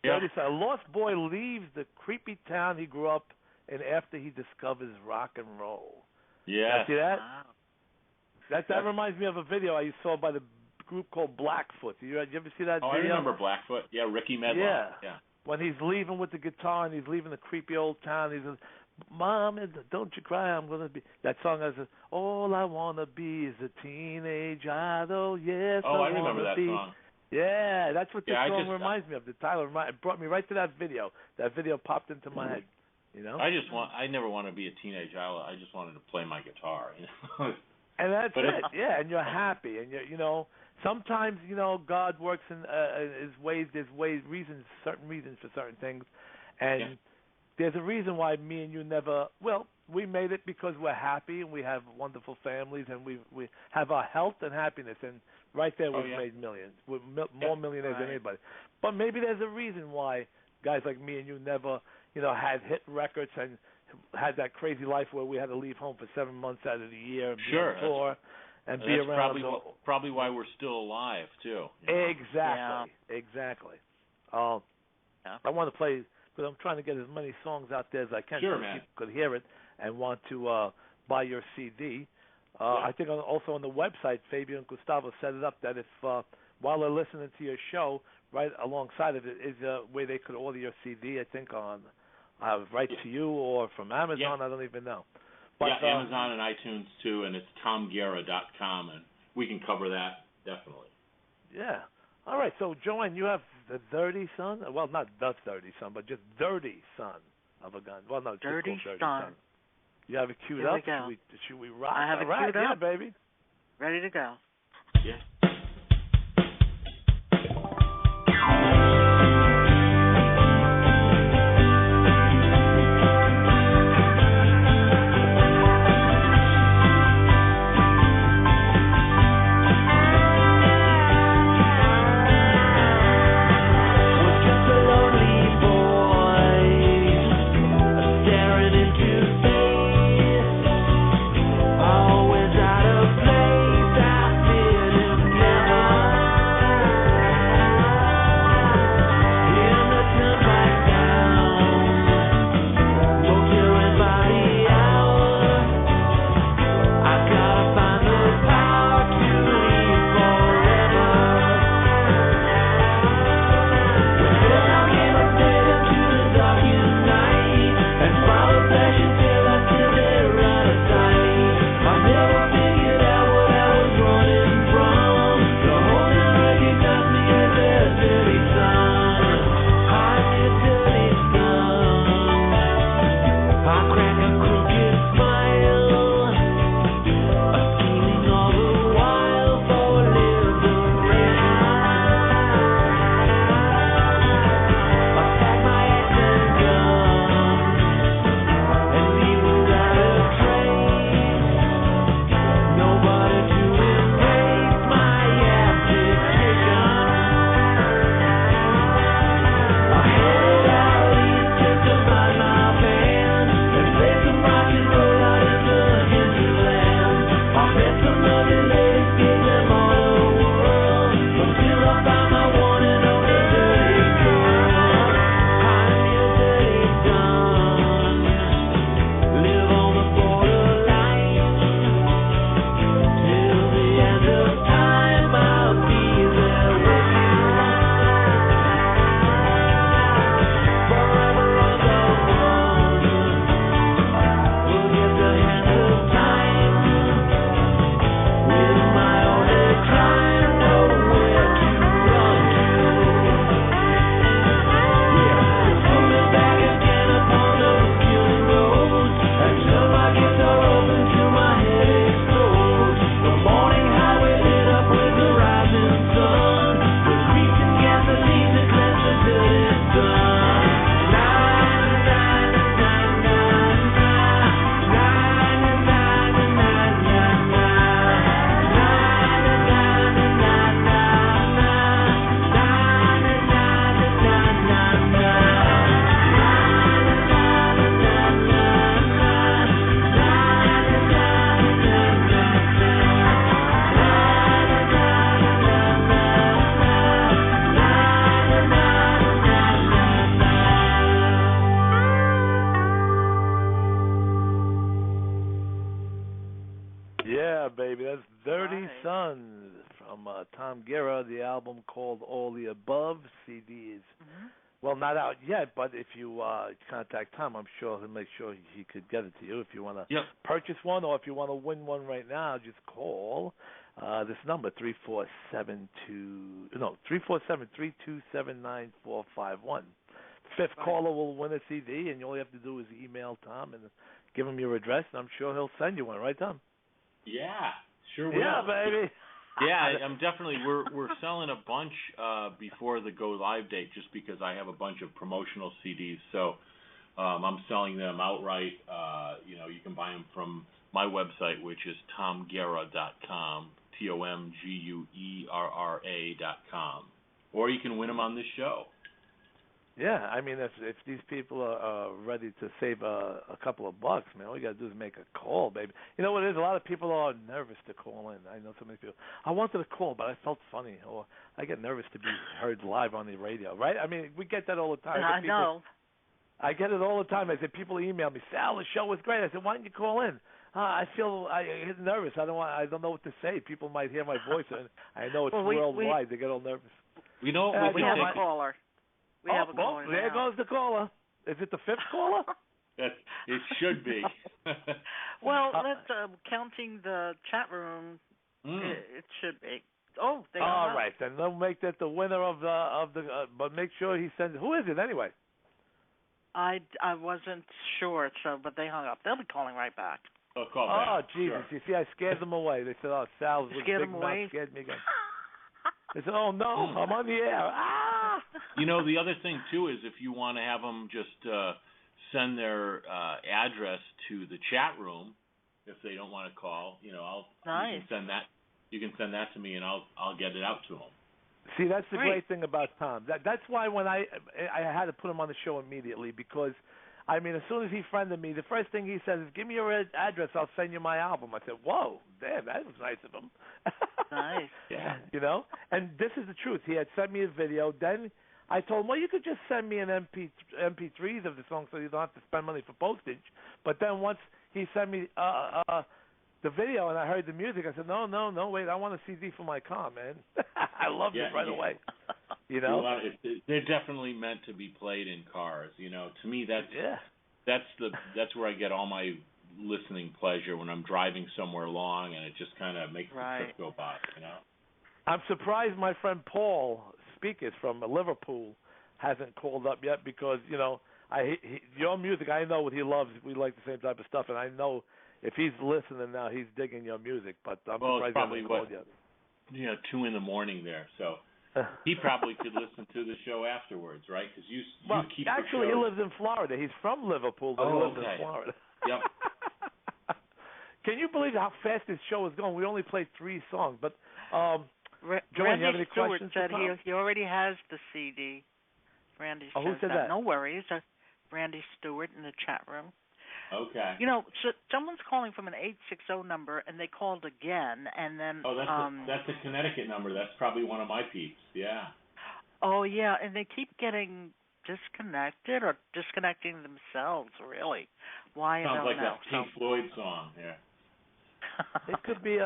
Dirty Son. A lost boy leaves the creepy town he grew up in after he discovers rock and roll. Yeah. See that? Wow. That reminds me of a video I saw by the group called Blackfoot. Did you ever see that video? I remember Blackfoot. Yeah, Ricky Medlock. Yeah. When he's leaving with the guitar and he's leaving the creepy old town, he says, Mom, don't you cry, I'm going to be... That song has, all I want to be is a teenage idol, yes, I remember that song. Yeah, that's what this song reminds me of. The title it brought me right to that video. That video popped into my head, you know? I never want to be a teenage idol. I just wanted to play my guitar, you know? And that's it, yeah, and you're happy, and you know, sometimes, you know, God works in His ways. There's certain reasons for certain things, and there's a reason why me and you never. Well, we made it because we're happy and we have wonderful families, and we have our health and happiness, and right there we've made millions. We're more millionaires than anybody. But maybe there's a reason why guys like me and you never, you know, had hit records and had that crazy life where we had to leave home for 7 months out of the year and be on tour and be around. Probably why we're still alive too. You know? Exactly. I want to play, but I'm trying to get as many songs out there as I can so people could hear it and want to buy your CD. I think also on the website, Fabian and Gustavo set it up that if while they're listening to your show, right alongside of it is a way they could order your CD. I think on right to you or from Amazon. I don't even know. But, Amazon and iTunes too, and it's tomguerra.com, and we can cover that definitely. Yeah. All right. So, Joanne, you have the Dirty Son. Well, not the Dirty Son, but just Dirty Son of a Gun. Well, no, Dirty Son. Son. You have it queued up. Should we rock? I have it queued up. Yeah, baby. Ready to go. Yeah. Always out of place, I feel Sons from Tom Guerra, the album called All the Above. CD is, well, not out yet, but if you contact Tom, I'm sure he'll make sure he could get it to you. If you want to purchase one or if you want to win one right now, just call this number, 347-327-9451. Fifth caller will win a CD, and all you have to do is email Tom and give him your address, and I'm sure he'll send you one, right, Tom? Yeah, sure will. Yeah, baby. Yeah, I'm definitely. We're selling a bunch before the go live date, just because I have a bunch of promotional CDs. So I'm selling them outright. You can buy them from my website, which is tomguerra.com, TOMGUERRA.com, or you can win them on this show. Yeah, I mean, if these people are ready to save a couple of bucks, man, all you got to do is make a call, baby. You know what it is? A lot of people are nervous to call in. I know so many people. I wanted to call, but I felt funny, or I get nervous to be heard live on the radio, right? I mean, we get that all the time. I know. I get it all the time. I said, people email me, Sal, the show was great. I said, why don't you call in? I get nervous. I don't know what to say. People might hear my voice, and I know it's worldwide. They get all nervous. We know we have a caller. We have a caller there now. goes the caller. Is it the fifth caller? It should be. Well, let's counting the chat room. It should be. Oh, they all are. right, then they'll make that the winner of the. But make sure he sends. Who is it anyway? I wasn't sure, but they hung up. They'll be calling right back. Oh, call back. Oh, Jesus! Sure. You see, I scared them away. They said, "Oh, Sal's with big mouth scared me again." They said, "Oh no, I'm on the air." The other thing too is if you want to have them just send their address to the chat room, if they don't want to call, nice. You can send that to me, and I'll get it out to them. See, that's the great thing about Tom. That's why when I had to put him on the show immediately, because I mean, as soon as he friended me, the first thing he said is, "Give me your address. I'll send you my album." I said, "Whoa, damn, that was nice of him." Nice. Yeah. And this is the truth. He had sent me a video. Then I told him, "Well, you could just send me an MP3s of the song, so you don't have to spend money for postage." But then once he sent me the video and I heard the music, I said, "No, wait, I want a CD for my car, man." I loved it right away. They're definitely meant to be played in cars. To me, that's where I get all my listening pleasure, when I'm driving somewhere long and it just kind of makes the trip go by. I'm surprised my friend Paul Speakers from Liverpool hasn't called up yet, because your music, I know what he loves. We like the same type of stuff, and I know if he's listening now, he's digging your music. But I'm surprised he hasn't called yet. 2 in the morning there, so he probably could listen to the show afterwards, right? Because you keep actually, he lives in Florida. He's from Liverpool, but he lives in Florida. Yep. Can you believe how fast this show is going? We only played 3 songs, but Joanne, you have any Stewart questions? said he already has the CD. Randy says who said that? No worries. Randy Stewart in the chat room. Okay. So someone's calling from an 860 number, and they called again, and then. Oh, that's a Connecticut number. That's probably one of my peeps. Yeah. Oh yeah, and they keep getting disconnected or disconnecting themselves. Really, why? Sounds I don't like know. that Pink Floyd song. Yeah. It could be.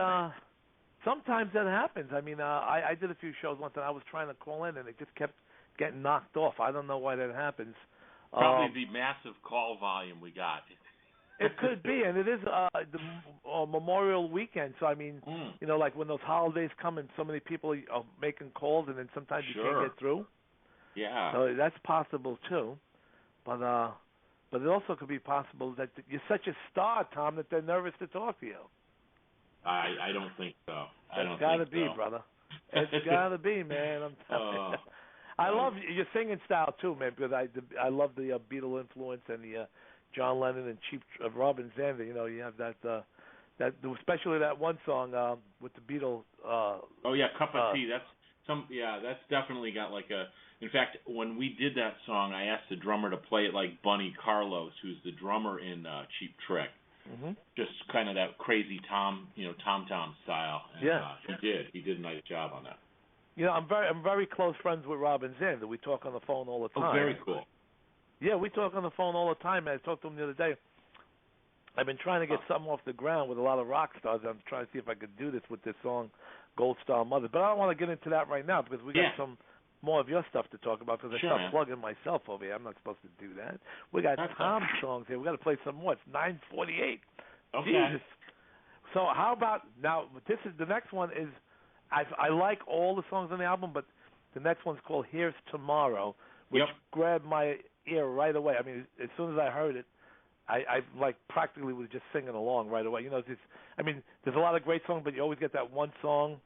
Sometimes that happens. I mean, I did a few shows once, and I was trying to call in, and it just kept getting knocked off. I don't know why that happens. Probably the massive call volume we got. It could be, and it is the Memorial Weekend. So I mean, like when those holidays come, and so many people are making calls, and then sometimes you can't get through. Yeah. So that's possible too, but it also could be possible that you're such a star, Tom, that they're nervous to talk to you. I don't think so. It's got to be, brother. It's got to be, man. I'm telling you. I love your singing style too, man, because I love the Beatle influence and the John Lennon and Cheap Robin Zander. You have that especially that one song with the Beatles. Cup of Tea. That's definitely got like a. In fact, when we did that song, I asked the drummer to play it like Bunny Carlos, who's the drummer in Cheap Trick. Mm-hmm. Just kind of that crazy Tom style. And, He did a nice job on that. I'm very close friends with Robin Zander. We talk on the phone all the time. Oh, very cool. Yeah, we talk on the phone all the time, man. I talked to him the other day. I've been trying to get something off the ground with a lot of rock stars. I'm trying to see if I could do this with this song Gold Star Mother. But I don't want to get into that right now because we got Yeah. some more of your stuff to talk about because I Sure, start man. plugging myself over here. I'm not supposed to do that. We got That's Tom fine. songs here. We got to play some more. It's 9:48. Okay. Jesus. So how about now? This is the next one. Is I like all the songs on the album, but the next one's called "Here's Tomorrow," which Yep. grabbed my ear right away. I mean, as soon as I heard it, I like practically was just singing along right away. You know, it's, I mean, there's a lot of great songs, but you always get that one song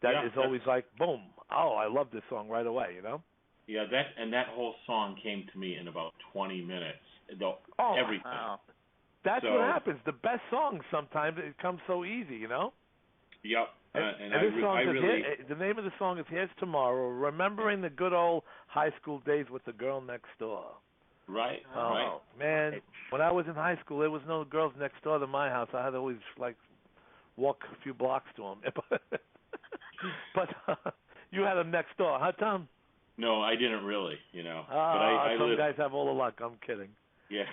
that Yeah, is always like, boom, oh, I love this song right away. You know? Yeah, that whole song came to me in about 20 minutes. Oh, Everything. Wow. That's So- what happens. The best songs sometimes it comes so easy. You know? Yep. And I this song I is really. the name of the song is "Here's Tomorrow," remembering the good old high school days with the girl next door. Right. Oh Right. man, when I was in high school, there was no girls next door to my house. I had to always like walk a few blocks to them. But you had them next door, huh, Tom? No, I didn't really. You know. Ah, but I some lived. guys have all the luck. I'm kidding. Yeah.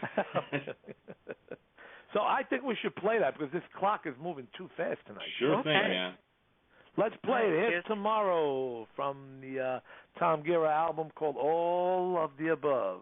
So I think we should play that because this clock is moving too fast tonight. Sure Okay. thing, man. Let's play it. Here's Here's- Tomorrow from the Tom Guerra album called All of the Above.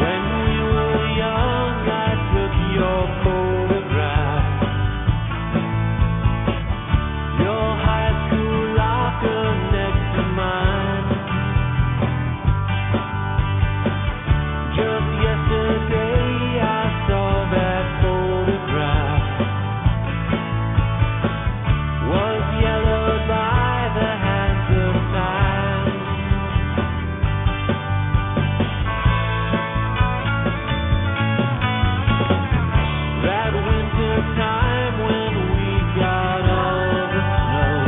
When we were young, I took your photograph. Your high school locker next to mine. Just yesterday, I saw that photograph. Was yellowed by the hands of time. That winter time when we got all the snow.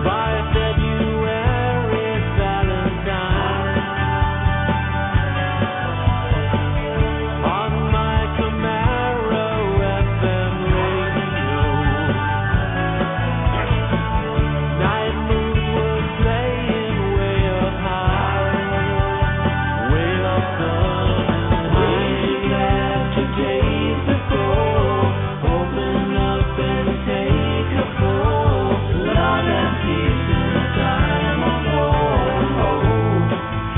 By February, Valentine. On my Camaro FM radio. Night moon was playing way up high. Way up days before, open up and take a pull. Love and peace in a time of war.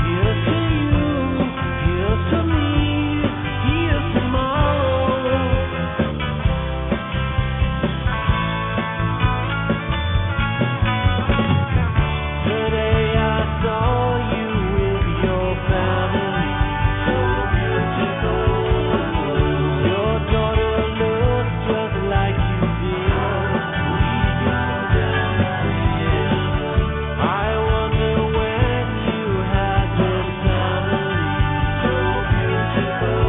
Here's to you, here's to me, here's tomorrow. Today I saw you with your family, so beautiful. Your daughter looks just like you did. We go dancing. I wonder when you had this family, so beautiful.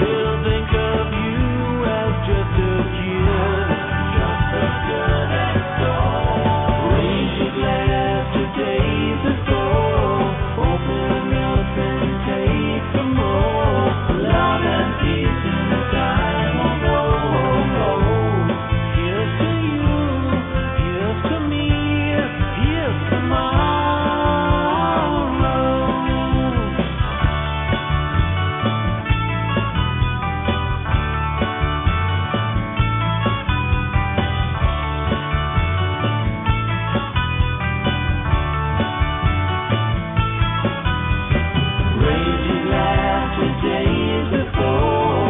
They'll think of you as just a kid, just a girl next door. Raise your glass to days before, open up and take some more. Love and peace in a time of war. Here's to you, here's to me, here's tomorrow. Raise your glass to days before,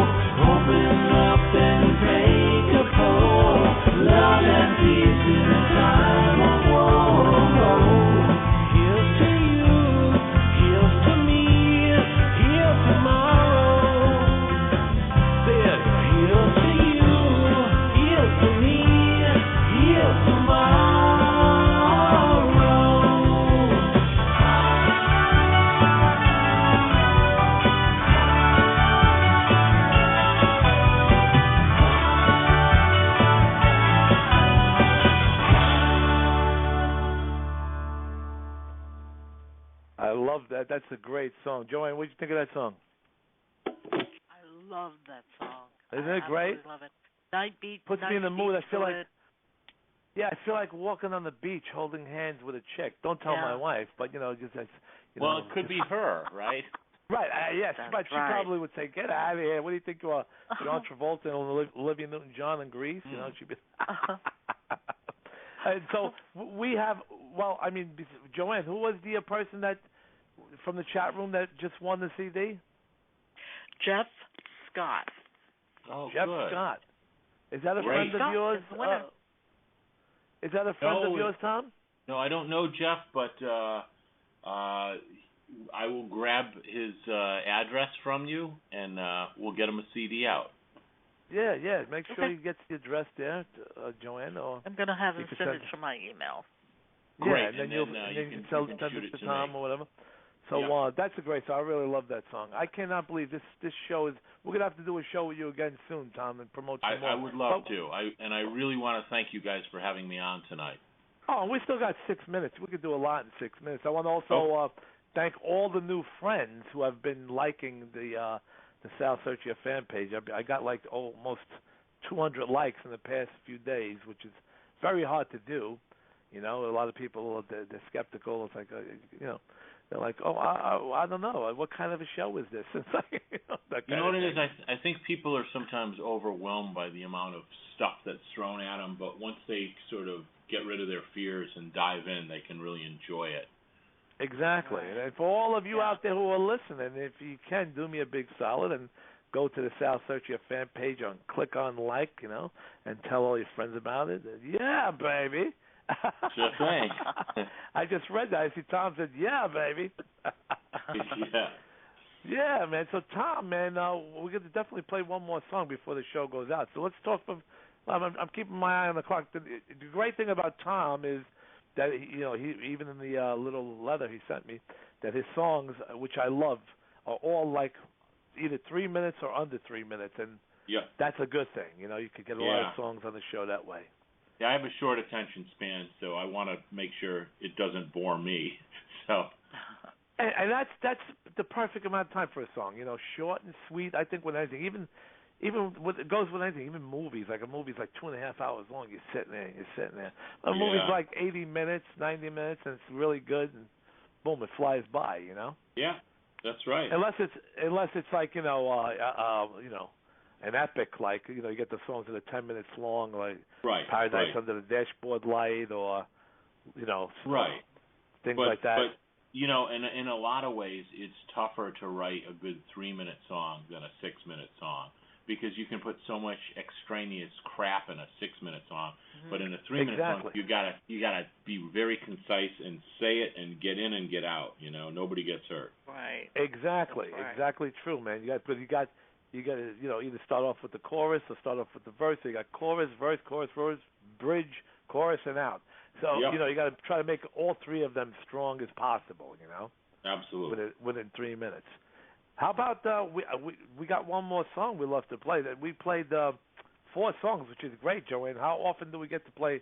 open up and take a pour. Love and peace in a time of war. Here's to you, here's to me, here's tomorrow. Say it. Here's to you, here's to me, here's tomorrow. I love that. That's a great song. Joanne, what did you think of that song? I love that song. Isn't it great? I love it. Night beat Puts me in the mood. I feel like walking on the beach holding hands with a chick. Don't tell my wife, but just as well, it could be her, right? Right. Yes, That's but she right. probably would say, "Get out of here! What do you think you are, John Travolta and Olivia Newton-John in Grease?" She'd be. And so we have. Well, I mean, Joanne, who was the person that from the chat room that just won the CD? Jeff Scott. Oh, Jeff good. Scott. Is that a Great. friend of yours? Is that a friend of yours, Tom? No, I don't know Jeff, but I will grab his address from you, and we'll get him a CD out. Yeah. Make sure he gets the address there, Joanne. Or I'm going to have him send it it to my email. Great. Yeah, and then you can send it to Tom me. or whatever. So that's a great song. I really love that song. I cannot believe this show is. We're gonna have to do a show with you again soon, Tom, and promote some more. I would love to. I really want to thank you guys for having me on tonight. Oh, we still got 6 minutes. We could do a lot in 6 minutes. I want to also thank all the new friends who have been liking the Sal Sirchia fan page. I got like almost 200 likes in the past few days, which is very hard to do. A lot of people they're skeptical. It's like they're like, oh, I don't know, what kind of a show is this? It's like, you know what it is? I think people are sometimes overwhelmed by the amount of stuff that's thrown at them, but once they sort of get rid of their fears and dive in, they can really enjoy it. Exactly. And for all of you out there who are listening, if you can, do me a big solid and go to the Sal Sirchia fan page and click on like, and tell all your friends about it. Yeah, baby. Sure thing. I just read that. I see Tom said, "Yeah, baby." Yeah. Yeah, man. So Tom, man, we're gonna definitely play one more song before the show goes out. So let's talk. I'm keeping my eye on the clock. The great thing about Tom is that he even in the little letter he sent me, that his songs, which I love, are all like either 3 minutes or under 3 minutes, and that's a good thing. You could get a lot of songs on the show that way. Yeah, I have a short attention span, so I want to make sure it doesn't bore me. So, and that's the perfect amount of time for a song. Short and sweet. I think with anything, even it goes with anything. Even movies, like a movie's like 2.5 hours long. You're sitting there. A movie's like 80 minutes, 90 minutes, and it's really good. And boom, it flies by. Yeah, that's right. Unless it's like an epic, like you get the songs that are 10 minutes long, like Paradise Under the Dashboard Light, or things like that. But in a lot of ways, it's tougher to write a good 3-minute song than a 6-minute song, because you can put so much extraneous crap in a 6-minute song. But in a 3-minute song, you gotta be very concise and say it and get in and get out. Nobody gets hurt. Right. Exactly. Right. Exactly true, man. You got to either start off with the chorus or start off with the verse. So you got chorus, verse, bridge, chorus, and out. So you got to try to make all three of them strong as possible. Absolutely. Within 3 minutes. How about we got one more song we love to play? That we played 4 songs, which is great, Joanne. How often do we get to play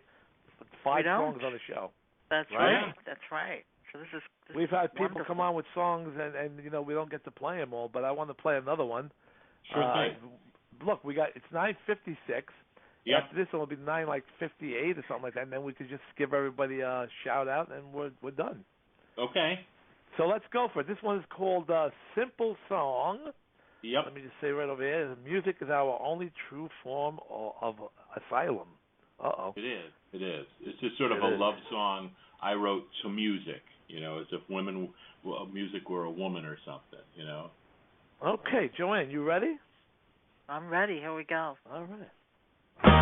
5 songs on the show? That's right. That's right. So this we've had people wonderful. come on with songs, and we don't get to play them all. But I want to play another one. Sure thing. Look, it's 9:56. Yep. After this, it'll be 9:58 or something like that, and then we could just give everybody a shout out, and we're done. Okay. So let's go for it. This one is called "Simple Song." Yep. Let me just say right over here: music is our only true form of asylum. It is. It's just sort of a love song I wrote to music. As if music were a woman or something. Okay, Joanne, you ready? I'm ready. Here we go. All right. Music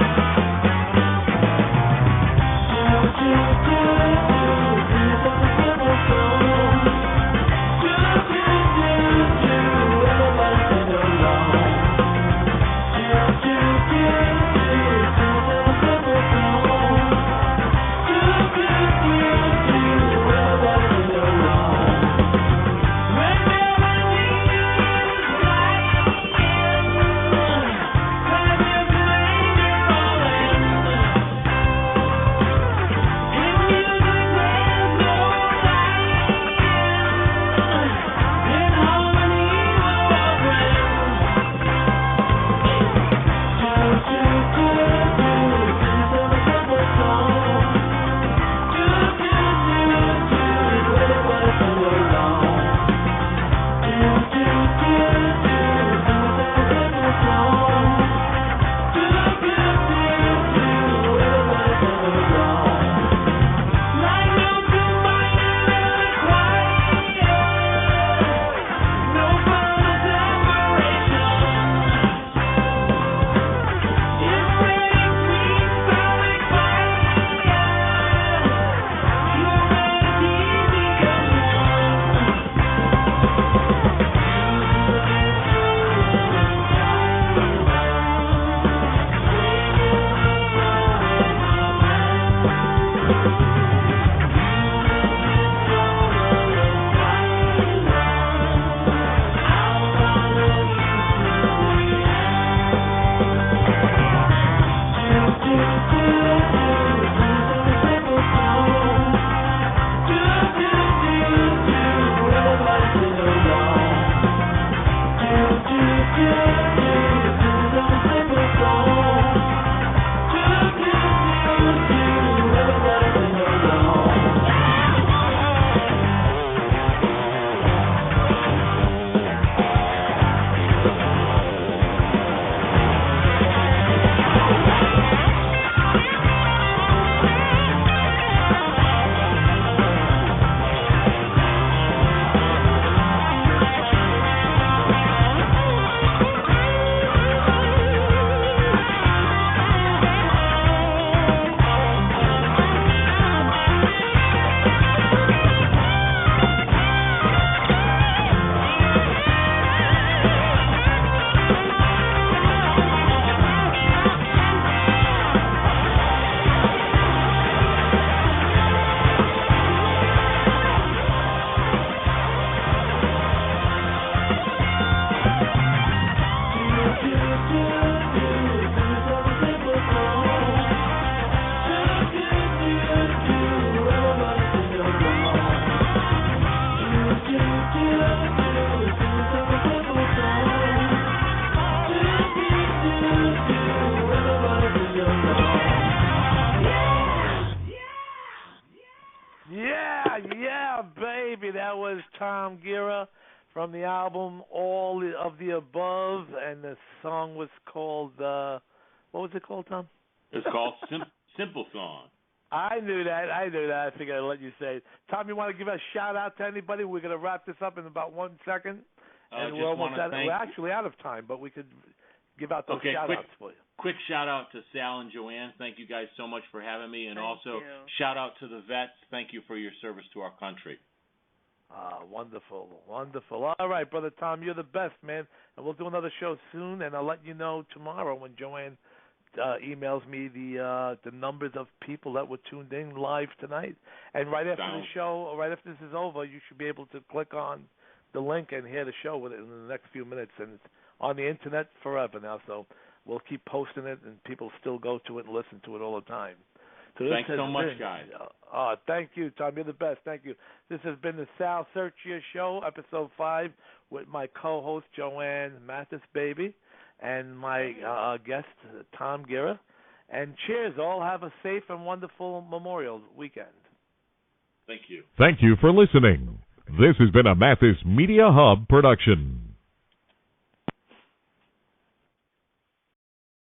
Yeah, baby. That was Tom Guerra from the album All of the Above, and the song was called, what was it called, Tom? It's called Simple Song. I knew that. I figured I'd let you say it. Tom, you want to give a shout-out to anybody? We're going to wrap this up in about 1 second. And we're almost we're actually out of time, but we could give out those shout-outs for you. Quick shout-out to Sal and Joanne. Thank you guys so much for having me. And also shout-out to the vets. Thank you for your service to our country. Wonderful. All right, Brother Tom, you're the best, man. And we'll do another show soon, and I'll let you know tomorrow when Joanne emails me the numbers of people that were tuned in live tonight. And right after the show, right after this is over, you should be able to click on the link and hear the show in the next few minutes. And it's on the internet forever now, so we'll keep posting it, and people still go to it and listen to it all the time. So thanks so much, guys. Thank you, Tom. You're the best. Thank you. This has been the Sal Sirchia Show, Episode 5, with my co-host, Joanne Mathis, baby, and my guest, Tom Guerra. And cheers. All have a safe and wonderful Memorial weekend. Thank you. Thank you for listening. This has been a Mathis Media Hub production.